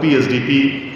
PSDP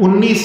19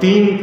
3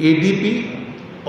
ADP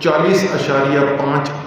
40.5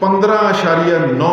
15.9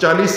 40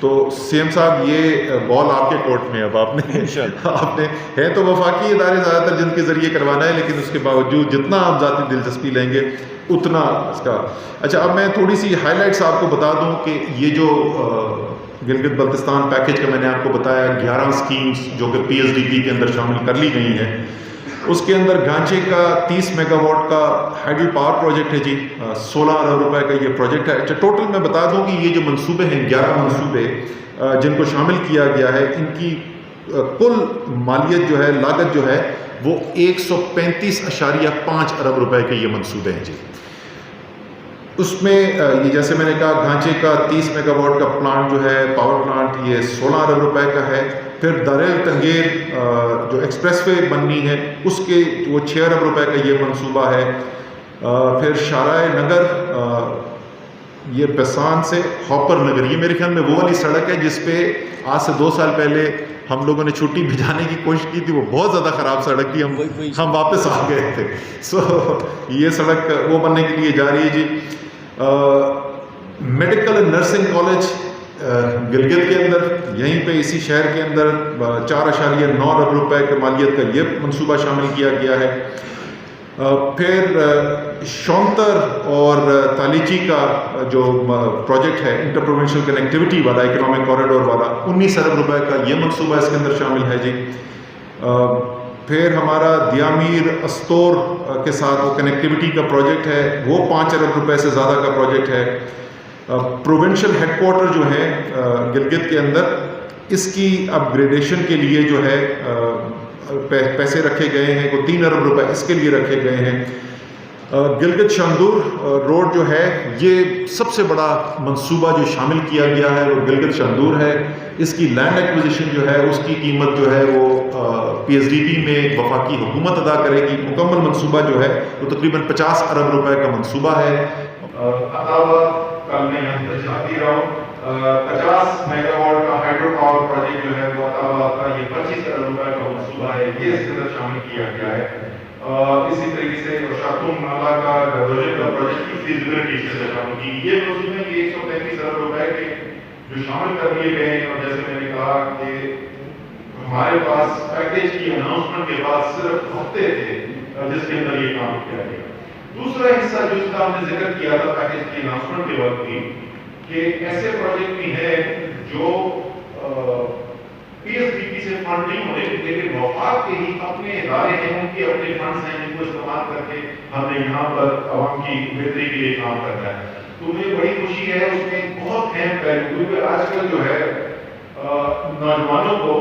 تو same صاحب یہ بال آپ کے کورٹ میں، اب آپ نے ہے تو وفاقی ادارے زیادہ تر جن کے ذریعے کروانا ہے، لیکن اس کے باوجود جتنا آپ ذاتی دلچسپی لیں گے اتنا اس کا. اچھا، اب میں تھوڑی سی ہائی لائٹس آپ کو بتا دوں کہ یہ جو گلگت بلتستان پیکیج کا میں نے آپ کو بتایا 11 اسکیمز جو کہ پی ایس ڈی پی کے اندر شامل کر لی گئی ہیں. اس کے اندر گھانچے کا 30 میگا واٹ کا ہائیڈل پاور پروجیکٹ ہے جی، 16 ارب روپے کا یہ پروجیکٹ ہے. اچھا، ٹوٹل میں بتا دوں کہ یہ جو منصوبے ہیں 11 منصوبے جن کو شامل کیا گیا ہے، ان کی کل مالیت جو ہے، لاگت جو ہے وہ 135.5 ارب روپے کے یہ منصوبے ہیں جی. اس میں یہ جیسے میں نے کہا گھانچے کا 30 میگا واٹ کا پلانٹ جو ہے، پاور پلانٹ، یہ 16 ارب روپے کا ہے. پھر دریل تنگیر جو ایکسپریس وے بننی ہے اس کے وہ 6 ارب روپے کا یہ منصوبہ ہے. پھر شارائے نگر، یہ پسان سے ہاپر نگر، یہ میرے خیال میں وہ والی سڑک ہے جس پہ آج سے 2 سال پہلے ہم لوگوں نے چھٹی بھجانے کی کوشش کی تھی. وہ بہت زیادہ خراب سڑک تھی، ہم واپس آ گئے تھے. یہ سڑک وہ بننے کے لیے جا رہی ہے جی. Medical and nursing college Gilgit کے اندر، یہیں پہ اسی شہر کے اندر 4.9 ارب روپے کے مالیت کا یہ منصوبہ شامل کیا گیا ہے. پھر شونتر اور تالیچی کا جو پروجیکٹ ہے انٹر پروونشل کنیکٹیوٹی والا، اکنامک کوریڈور والا، 19 ارب روپے کا یہ منصوبہ اس کے اندر شامل ہے جی. پھر ہمارا دیامیر استور کے ساتھ وہ کنیکٹیوٹی کا پروجیکٹ ہے، وہ 5 ارب روپے سے زیادہ کا پروجیکٹ ہے. پروونشل ہیڈ کوارٹر جو ہے گلگت کے اندر، اس کی اپ گریڈیشن کے لیے جو ہے پیسے رکھے گئے ہیں، وہ 3 ارب روپے اس کے لیے رکھے گئے ہیں. گلگت شاندور روڈ جو ہے، یہ سب سے بڑا منصوبہ جو شامل کیا گیا ہے وہ گلگت شاندور ہے. اس کی لینڈ ایکوزیشن جو ہے اس کی قیمت جو ہے وہ پی ایس ڈی پی میں وفاقی حکومت ادا کرے گی. مکمل منصوبہ جو ہے وہ تقریباً 50 ارب روپے کا منصوبہ ہے. کل میں یہاں پر چاہتی رہا ہوں 50 میگا واٹ کا ہائیڈرو پاور پروجیکٹ جو ہے وہ عطاباد کا یہ 25 ارب روپے کا منصوبہ ہے، یہ اس کے اندر شامل کیا گیا ہے. اسی طریقے سے شاطون نالا کا ڈائیورژن کا پروجیکٹ کی فیزیبلٹی اس کے اندر شامل کی. یہ منصوبے یہ 135 ارب روپے کے جو شامل کر لیے گئے ہیں. اور جیسے میں نے کہا کہ ہمارے پاس پیکیج کی اناؤنسمنٹ کے بعد صرف ہفتے تھے جس کے اندر یہ کام کیا گیا. دوسرا حصہ جس کا ہم نے ذکر کیا تھا پیکیج کی اناؤنسمنٹ کے وقت بھی، کہ ایسے پروجیکٹ بھی ہیں جو پی ایس ڈی پی سے فنڈ نہیں ہونے، لیکن وفاق کے ہی اپنے ادارے ہیں، ان کے اپنے فنڈز ہیں جن کو استعمال کر کے ہم نے یہاں پر عوام کی بہتری کے لیے کام کرنا ہے. تو مجھے بڑی خوشی ہے. اس میں بہت اہم پہلو، کیونکہ آج کل جو ہے نوجوانوں کو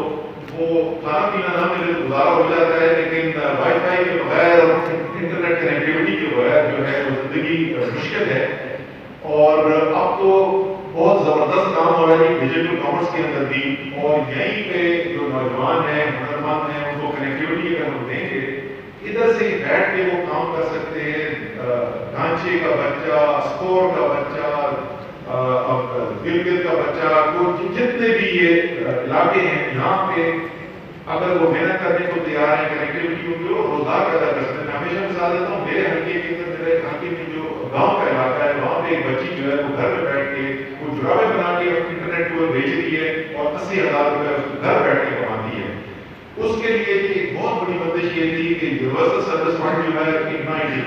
وہ کھانا پینا نہ ملے گزارا ہو جاتا ہے، لیکن وائی فائی کے بغیر اور انٹرنیٹ کنیکٹیوٹی کے بغیر جو ہے وہ زندگی مشکل ہے. اور اب تو بہت زبردست کام ہو رہا ہے ڈیجیٹل کامرس کے اندر بھی. اور یہیں پہ جو نوجوان ہیں، ہنرمند ہیں، ان کو کنیکٹیوٹی اگر ہم دیں گے، ادھر سے ہی بیٹھ کے وہ کام کر سکتے ہیں. ڈھانچے کا بچہ، اسکور کا بچہ، گلگت کا بچہ، جتنے بھی یہ علاقے ہیں یہاں پہ اگر وہ محنت کرنے کو تیار ہیں، کنیکٹیوٹی کو روزگار پیدا کر سکتے ہیں. ہمیشہ مثال دیتا ہوں، میرے حلقے کے اندر، میرے حلقے میں جو گاؤں کا علاقہ ہے، وہاں پہ ایک بچی جو ہے وہ گھر میں بیٹھ کے وہ جرابیں بنا کے انٹرنیٹ کو بھیج رہی ہے اور 80,000 روپے گھر بیٹھ کے کماتی ہے. اس کے لیے ایک بہت بڑی بندش یہ تھی کہ یونیورسل سروس فنڈ جو ہے،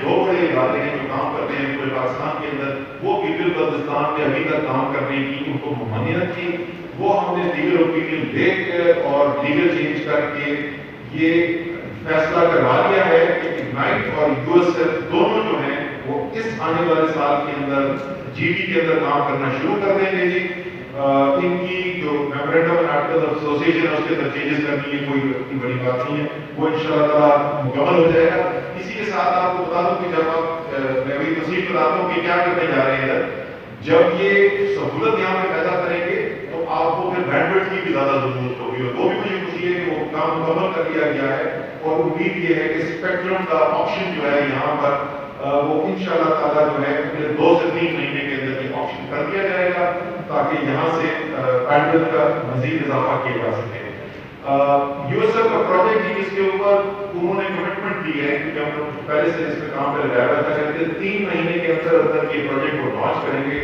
دو بڑے ادارے ہیں جو کام کرتے ہیں پورے پاکستان کے اندر، وہ گلگت بلتستان میں ابھی تک کام کرنے کی ان کو ممانعت تھی. وہ ہم نے لیگل اوپینین دیکھ کر اور لیگل چینج کر کے یہ فیصلہ کروا لیا ہے کہ اگنائٹ اور یو ایس ایف دونوں جو ہیں وہ اس آنے والے سال کے اندر جی ڈی کے اندر کام کرنا شروع کر دیں گے جی. ان کی جو میمورینڈم آرٹیکل آف ایسوسیشن ہے اس کے اندر چینجز کرنی ہے، کوئی اتنی بڑی بات نہیں ہے، وہ انشاءاللہ تعالیٰ مکمل ہو جائے گا. اسی کے ساتھ آپ کو بتا دوں کہ جب آپ میں وہی تصویر بتاتا ہوں کہ کیا کرنے جا رہے ہیں ادھر، جب یہ سہولت یہاں پہ پیدا کریں گے تو آپ کو پھر بینڈوڈتھ کی بھی زیادہ ضرورت ہوگی. اور وہ بھی مجھے خوشی ہے کہ وہ کام مکمل کر لیا گیا ہے. اور امید یہ ہے کہ اسپیکٹرم کا آپشن جو ہے یہاں پر وہ انشاءاللہ تعالیٰ جو ہے 2 سے 3 مہینے کے اندر یہ آپشن کر دیا جائے گا تاکہ یہاں سے بینڈوڈتھ کا مزید اضافہ کیا جا سکے. یو ایس ایف کا پروجیکٹ جس کے اوپر انہوں نے کمٹمنٹ دی ہے کہ ہم پہلے سے اس پہ کام پہ لگایا ہوا تھا کہ 3 مہینے کے اندر اندر یہ پروجیکٹ کو لانچ کریں گے.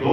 2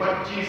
25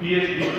PSBC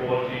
4G,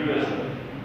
USF।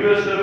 USF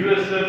USF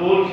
4G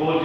4G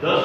10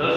10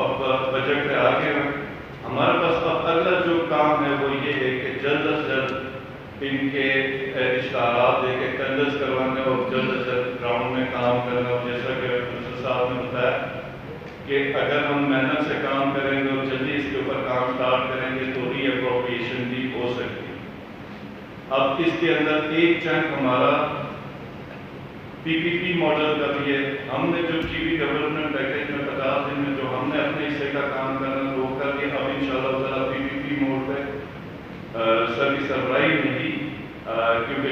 اب بجٹ پہ آگے ہیں. ہمارے پاس اب اگلا جو کام ہے وہ یہ ہے کہ جلد از جلد ان کے اشتہارات دے کے ٹینڈرز کروانے اور جلد از جلد گراؤنڈ میں کام کرنا. اور جیسا کہ پروفیسر صاحب نے بتایا کہ اگر ہم محنت سے کام کریں گے اور جلدی اس کے اوپر کام سٹارٹ کریں گے تو ری اپروپریشن بھی ہو سکتی ہے. اب اس کے اندر ایک چنک ہمارا پی پی پی ماڈل کا بھی ہے. ہم نے جو جی بی ڈیولپمنٹ پیکیج میں 50 دن میں جو ہم نے اپنے حصے کا کام کرنا وہ کر کے اب انشاءاللہ تعالیٰ پی پی پی موڈ پہ سر کی سربراہی نہیں کیونکہ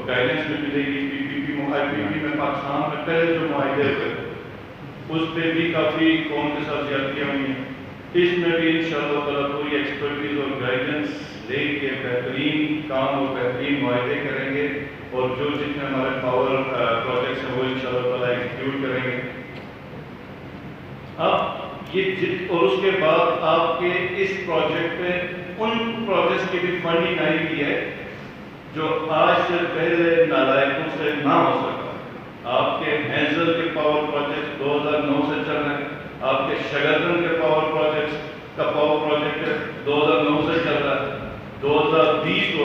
گائیڈنس میں ملے گی. پی پی پی میں پاکستان میں پہلے جو معاہدے ہوئے اس پہ بھی کافی قوم کے ساتھ زیادتیاں ہوئی ہیں. اس میں بھی انشاءاللہ تعالیٰ پوری ایکسپرٹیز اور گائیڈنس لے کے بہترین کام اور بہترین معاہدے کریں گے اور جو جتنے ہمارے پاور پروجیکٹس ہیں وہ انشاءاللہ تعالیٰ ایگزیکیوٹ کریں گے. اب یہ اور اس کے بعد آپ کے اس پروجیکٹ پہ ان پروجیکٹس کی بھی فنڈنگ آئی ہوئی ہے جو آج سے پہلے نالائقوں سے نہ ہو سکا. آپ کے ہینزل کے پاور پروجیکٹ 2009 سے چل رہے ہیں. آپ کے شگردن کے پاور پروجیکٹ کا پاور پروجیکٹ 2009 سے چل رہا ہے. 2020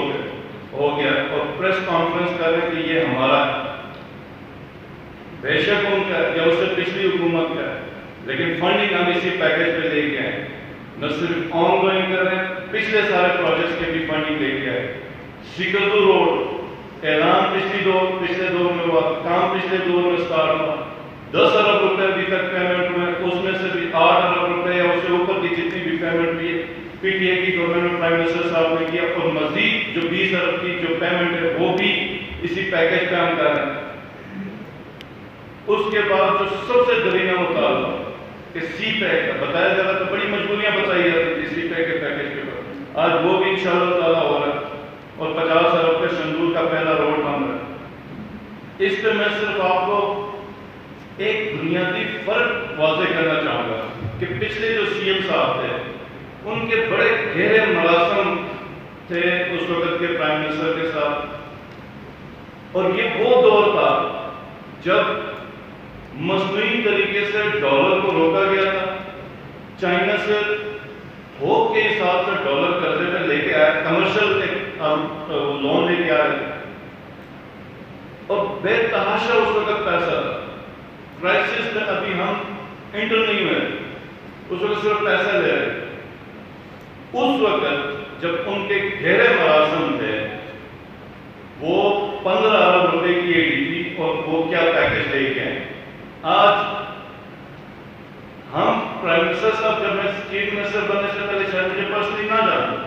ہو گیا اور پریس کانفرنس کر رہے کہ یہ ہمارا ہے. بے شک ان کا یا اس سے پچھلی حکومت کا ہے لیکن فنڈنگ ہم اسی پیکیج پہ لے کے آئے. نہ صرف آن گوئنگ کر رہے ہیں, پچھلے سارے پروجیکٹس کے بھی فنڈنگ لے کے آئے. سکردو روڈ اعلان پچھلے دور میں ہوا, کام پچھلے دور میں سٹارٹ ہوا. 10 ارب روپے ابھی تک پیمنٹ ہوئے, اس میں سے بھی 8 ارب روپے یا اس سے اوپر کی جتنی بھی پیمنٹ ہوئی ہے پی ٹی آئی کی گورنمنٹ پرائم منسٹر صاحب نے کیا. اور مزید جو 20 ارب کی جو پیمنٹ ہے وہ بھی اسی پیکیج پہ ہم کر رہے ہیں. اس کے بعد جو سب سے درینہ مطالبہ کہ سی پیک کا بتایا جا رہا تھا, بڑی مجبوریاں بتائی جاتی تھی سی پیک کے پیکیج کے بعد, آج وہ بھی انشاءاللہ تعالیٰ ہو رہا ہے اور 50 ارب کے شندور کا پہلا روڈ بن رہا ہے. اس پہ میں صرف آپ کو ایک بنیادی فرق واضح کرنا چاہوں گا کہ پچھلے جو سی ایم صاحب تھے ان کے بڑے گہرے مراسم تھے اس وقت کے پرائم منسٹر کے ساتھ, اور یہ وہ دور تھا جب مصنوعی طریقے سے ڈالر کو روکا گیا تھا. چائنا سے تھوک کے حساب سے ڈالر قرضے پہ لے کے آیا, کمرشل لون لے کے آئے اور بے تحاشا اس وقت پیسہ تھا. کرائسس میں ابھی ہم انٹر نہیں ہوئے, اس وقت صرف پیسہ لے رہے. اس وقت جب ان کے گہرے مراسم تھے وہ 15 ارب روپے کی اے ڈی پی اور وہ کیا پیکیج لے کے آئے. آج ہم پرائم منسٹر صاحب جب میں چیف منسٹر بننے سے پہلے شاید مجھے پرسنلی نہ جانا,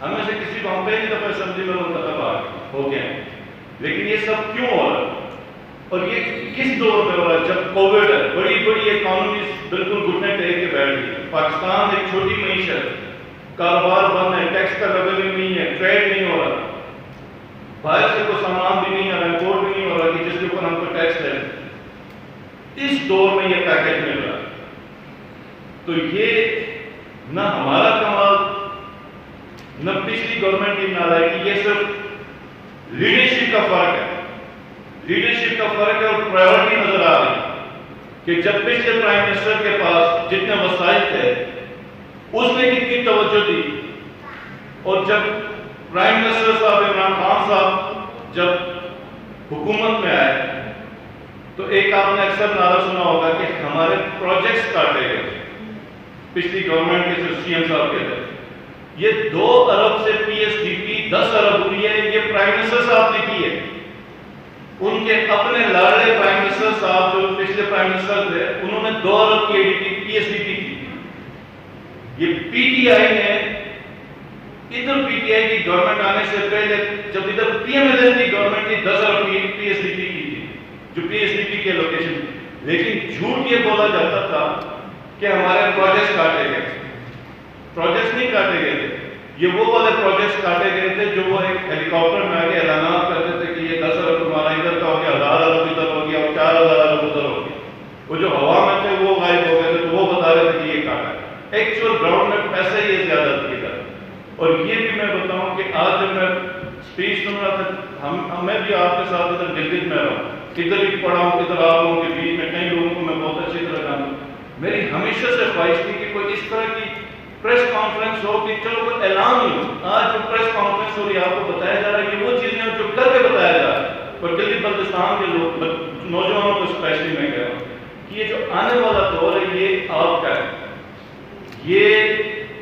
ہمیں سے کسی کو ہم پہلی دفعہ اسمبلی میں منتخب ہو گئے ہیں, لیکن یہ سب کیوں ہو رہا ہے اور یہ کس دور میں ہو رہا ہے جب کووڈ ہے, بڑی بڑی اکانومیز بالکل گھٹنے ٹیک کے بیٹھ گئی. پاکستان ایک چھوٹی معیشت, کاروبار بند ہے, ٹیکس کا ریونیو نہیں ہے, ٹریڈ نہیں ہو رہا, باہر سے کوئی سامان بھی نہیں آ رہا, امپورٹ بھی نہیں ہو رہا کہ جس کے اوپر ہم کو ٹیکس لیں. اس دور میں یہ پیکیج مل رہا ہے. تو یہ نہ ہمارا کمال نہ پچھلی گورنمنٹ کی نالائقی, یہ صرف لیڈرشپ کا فرق ہے. لیڈرشپ کا فرق ہے اور پرائیورٹی نظر آ رہی ہے کہ جب پچھلے پرائم منسٹر کے پاس جتنے وسائل تھے اس نے کتنی توجہ دی, اور جب پرائم منسٹر صاحب عمران خان صاحب جب حکومت میں آئے تو ایک آپ نے اکثر نعرہ سنا ہوگا کہ ہمارے پروجیکٹس کاٹے گئے. پچھلی گورنمنٹ کے جو سی ایم صاحب کے تھے یہ 2 ارب سے پی ایس ڈی پی 10 ارب ہوئی ہے, یہ پرائم منسٹر صاحب نے کی ہے. ان کے اپنے لاڑے پرائم منسٹر صاحب جو پچھلے پرائم منسٹر تھے انہوں نے 2 ارب کی A D P P S D P کی. یہ پی ٹی آئی نے ادھر پی ٹی آئی کی گورنمنٹ آنے سے پہلے جب ادھر پی ایم ایل این کی گورنمنٹ کی 10 ارب کی پی ایس ڈی پی کی تھی جو پی ایس ڈی پی کے لوکیشن, لیکن جھوٹ یہ بولا جاتا تھا کہ ہمارے پروجیکٹس کاٹے گئے. پروجیکٹس نہیں کاٹے گئے تھے, یہ وہ والے پروجیکٹس کاٹے گئے تھے جو وہ ایک ہیلی کاپٹر میں آگے اعلانات کرتے تھے کہ یہ 10 ارب تمہارا ادھر کا ہو گیا, 1000 ارب ادھر ہو گیا اور 4000 ارب ادھر ہو گیا. وہ جو ہوا میں تھے وہ غائب ہو گئے تھے تو وہ بتا رہے تھے کہ یہ کاٹا ہے. ایکچوئل گراؤنڈ میں پیسے یہ زیادہ دیے جاتے. اور یہ بھی میں بتاؤں کہ آج جب میں اسپیچ سن رہا تھا, میں بھی آپ کے ساتھ ادھر گلگت میں رہا ہوں, ادھر بھی پڑھا ہوں, ادھر آپ لوگوں کے بیچ میں کئی لوگوں کو میں بہت اچھی طرح جانتا ہوں. میری ہمیشہ سے خواہش تھی کہ کوئی اس طرح کی پریس کانفرنس ہو کہ چلو کوئی اعلان ہی ہو. آج جو پریس کانفرنس ہو رہی ہے آپ کو بتایا جا رہا ہے کہ وہ چیزیں جو کر کے بتایا جا رہا ہے. اور دلی بلتستان کے لوگ نوجوانوں کو اسپیشلی میں کہہ رہا ہوں کہ یہ جو آنے والا دور ہے یہ آپ کا ہے. یہ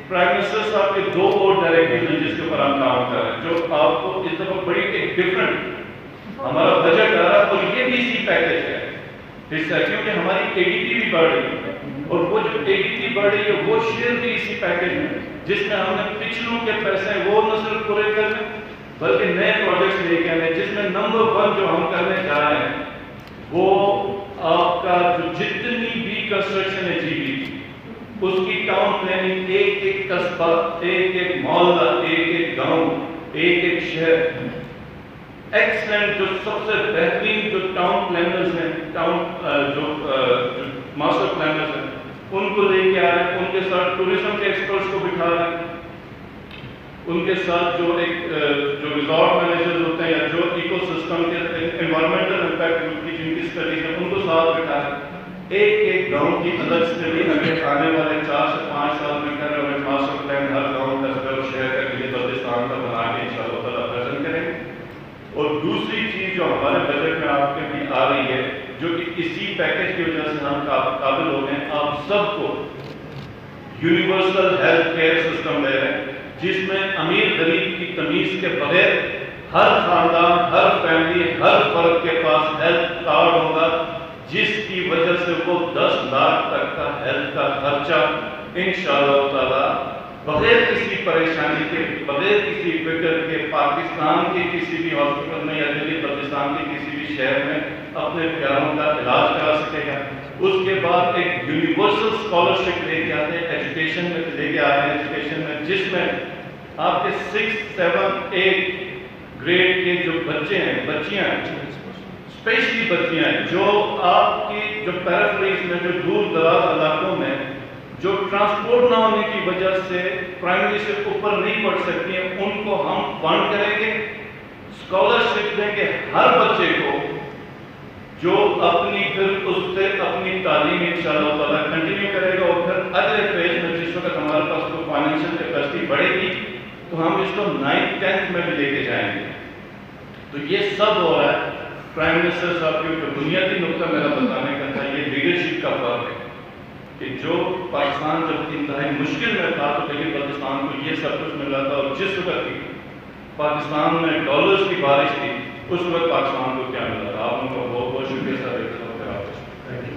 پرائم منسٹر صاحب کے 2 اور ڈائریکٹیوز ہیں جس کے اوپر ہم کام کر رہے ہیں جو آپ کو اس دفعہ بڑی ایک ڈفرنٹ ہمارا بجٹ آ رہا ہے. اور یہ بھی اسی پیکیج ہے حصہ ہے کیونکہ ہماری ADP بھی بڑھ رہی ہے اور وہ جو ADP بڑھ رہی ہے وہ شیئر بھی اسی پیکیج میں جس میں ہم نے پچھلوں کے پیسے وہ نہ صرف پورے کرنے بلکہ نئے پروجیکٹس لے کے آنے جس میں نمبر 1 جو ہم کرنے جا رہے ہیں وہ آپ کا جو جتنی بھی کنسٹرکشن ہے GP اس کی ٹاؤن پلاننگ ایک ایک قصبہ ایک ایک محلہ ایک ایک گاؤں ایک ایک شہر ایکسلنٹ جو سب سے بہترین جو ٹاؤن پلانرز ہیں ٹاؤن جو ماسٹر پلانرز ہیں ان کو لے کے آ رہے ہیں. ان کے ساتھ ٹورزم کے ایکسپرٹس کو بٹھا رہے ہیں. ان کے ساتھ جو ریزورٹ مینیجرز ہوتے ہیں یا جو ایکو سسٹم کے انوائرمنٹل امپیکٹ کی جن کی اسٹڈیز ہیں ان کو ساتھ بٹھا رہے ہیں. ایک ایک گاؤں کی الگ اسٹڈی ہمیں آنے والے 4 سے 5 سال میں کر رہے ہیں. ماسٹر پلان ہر گاؤں کا اور شہر کا لیے بلتستان کا بنا کے انشاءاللہ تعالیٰ پریزنٹ کریں گے. اور دوسری چیز جو ہمارے بجٹ میں آپ کے بھی آ رہی ہے جو کہ اسی پیکیج کی وجہ سے ہم قابل ہو گئے ہیں آپ سب کو یونیورسل ہیلتھ کیئر سسٹم دے رہے ہیں جس میں امیر غریب کی تمیز کے بغیر ہر خاندان ہر فیملی ہر فرد کے پاس ہیلتھ کارڈ ہوگا جس کی وجہ سے وہ 10 لاکھ تک کا ہیلتھ کا خرچہ انشاءاللہ تعالیٰ بغیر کسی پریشانی کے بغیر کسی فکر کے پاکستان کے کسی بھی ہاسپٹل میں یا دلی بلتستان کے کسی بھی شہر میں اپنے پیاروں کا علاج کرا سکے گا. اس کے بعد ایک یونیورسل اسکالرشپ لے کے آتے ہیں ایجوکیشن میں لے کے آتے ہیں ایجوکیشن میں جس میں آپ کے 6, 7, 8 گریڈ کے جو بچے ہیں بچیاں اسپیشلی بچیاں ہیں جو آپ کی جو پیرافریز میں جو دور دراز علاقوں میں جو ٹرانسپورٹ نہ ہونے کی وجہ سے پرائمری سے اوپر نہیں پڑھ سکتی ہیں ان کو ہم فنڈ کریں گے اسکالرشپ دیں گے ہر بچے کو جو اپنی پھر اس سے اپنی تعلیم انشاءاللہ تعالیٰ کنٹینیو کرے گا. اور پھر اگلے فیز میں جس وقت ہمارے پاس کوئی فائنینشیل کیپیسٹی بڑھے گی تو ہم اس کو 9th 10th میں بھی لے کے جائیں گے. تو یہ سب ہو رہا ہے. پرائم منسٹر صاحب کی جو بنیادی نقطہ میرا بتانے کا تھا یہ لیڈرشپ کا فرق ہے کہ جو پاکستان جب انتہائی مشکل میں تھا تو دلی بلتستان کو یہ سب کچھ ملا تھا اور جس وقت پاکستان میں ڈالرز کی بارش تھی اس وقت پاکستان کو کیا ملا تھا. آپ ان کا بہت بہت شکریہ سر.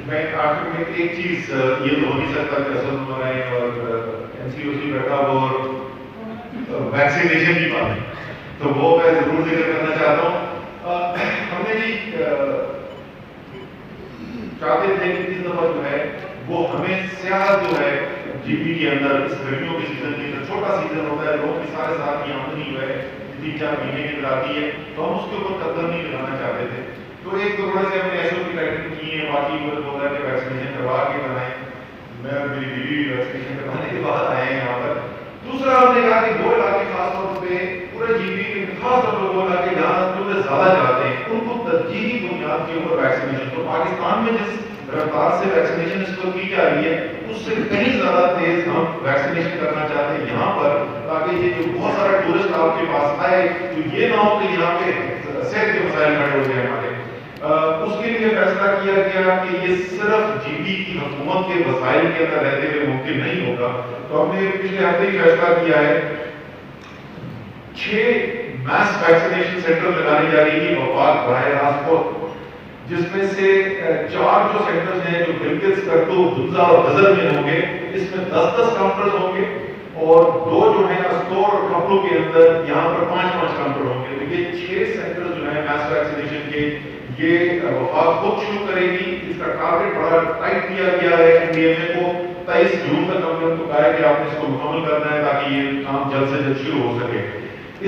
میں آخر میں ایک چیز یہ تو ہو نہیں سکتا کہ اسد عمر آئے اور NCOC بیٹھا ہو اور ویکسینیشن کی بات ہے تو وہ میں ضرور ذکر کرنا چاہتا ہوں. ہم نے جی چاہتے تھے کہ اس دفعہ جو ہے وہ ہمیں سیاحت جو ہے GP کے اندر اس گرمیوں کے سیزن کے اندر چھوٹا سیزن ہوتا ہے لوگ کی سارے سال کی آمدنی جو ہے 3-4 مہینے کی آتی ہے تو ہم اس کے اوپر قدر نہیں لگانا چاہتے تھے. تو ایک تو تھوڑے سے ہم نے SOP ٹائٹل کی ہے باقی بولا کہ ویکسینیشن کروا کے بنائیں. میں اور میری بیوی ویکسینیشن کروانے کے بعد آئے ہیں یہاں پر. دوسرا ہم نے کہا کہ وہ علاقے خاص طور پہ پورے GP کے خاص طور پر وہ علاقے جہاں جو زیادہ جاتے ہیں ان کو ترجیحی بنیاد کے اوپر ویکسینیشن. تو پاکستان میں جس رفتار سے ویکسینیشن اس کو کی جا رہی ہے اس سے کہیں زیادہ تیز ہم ویکسینیشن کرنا چاہتے ہیں یہاں پر تاکہ یہ جو بہت سارا ٹورسٹ آپ کے پاس آئے تو یہ نہ ہو کہ یہاں پہ صحت کے مسائل کھڑے ہو جائیں ہمارے. اس کے لیے فیصلہ کیا گیا کہ یہ صرف GP کی حکومت کے وسائل کے اندر رہتے ہوئے ممکن نہیں ہوگا. تو ہم نے پچھلے ہفتے ہی فیصلہ کیا ہے 6 میس ویکسینیشن سینٹر لگانے جا رہی ہے وفاق براہ راست کو جس میں سے 4 جو سینٹرز ہیں جو گلگت کرتو دھنزا اور غزل میں ہوں گے اس میں 10-10 کاؤنٹرز ہوں گے اور 2 جو ہیں استور اور کپلوں کے اندر یہاں پر 5-5 کاؤنٹر ہوں گے. تو یہ 6 سینٹرز جو ہیں میس ویکسینیشن کے یہ وفاق خود شروع کرے گی. اس کا ٹارگٹ بڑا ٹائٹ کیا گیا ہے NDMA کو 23 جون تک ہم نے ان کو کہا ہے کہ آپ نے اس کو مکمل کرنا ہے تاکہ یہ کام جلد سے جلد شروع ہو سکے.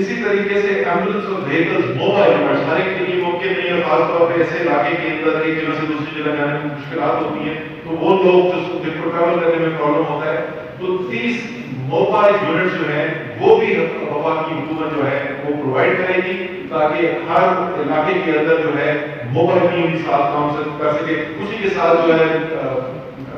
اسی طریقے سے ایمبولینس اور وہیکلز موبائل یونٹس ہر ایک کے لیے ممکن نہیں ہے خاص طور پہ ایسے علاقے کے اندر ایک جگہ سے دوسری جگہ جانے میں مشکلات ہوتی ہیں تو وہ لوگ جن کو ٹریول کرنے میں پرابلم ہوتا ہے تو 30 موبائل یونٹس جو ہیں وہ بھی وفاق کی حکومت جو ہے وہ پرووائڈ کرے گی تاکہ ہر علاقے کے اندر جو ہے موبائل ٹیم ساتھ کام کر سکے. اسی کے ساتھ جو ہے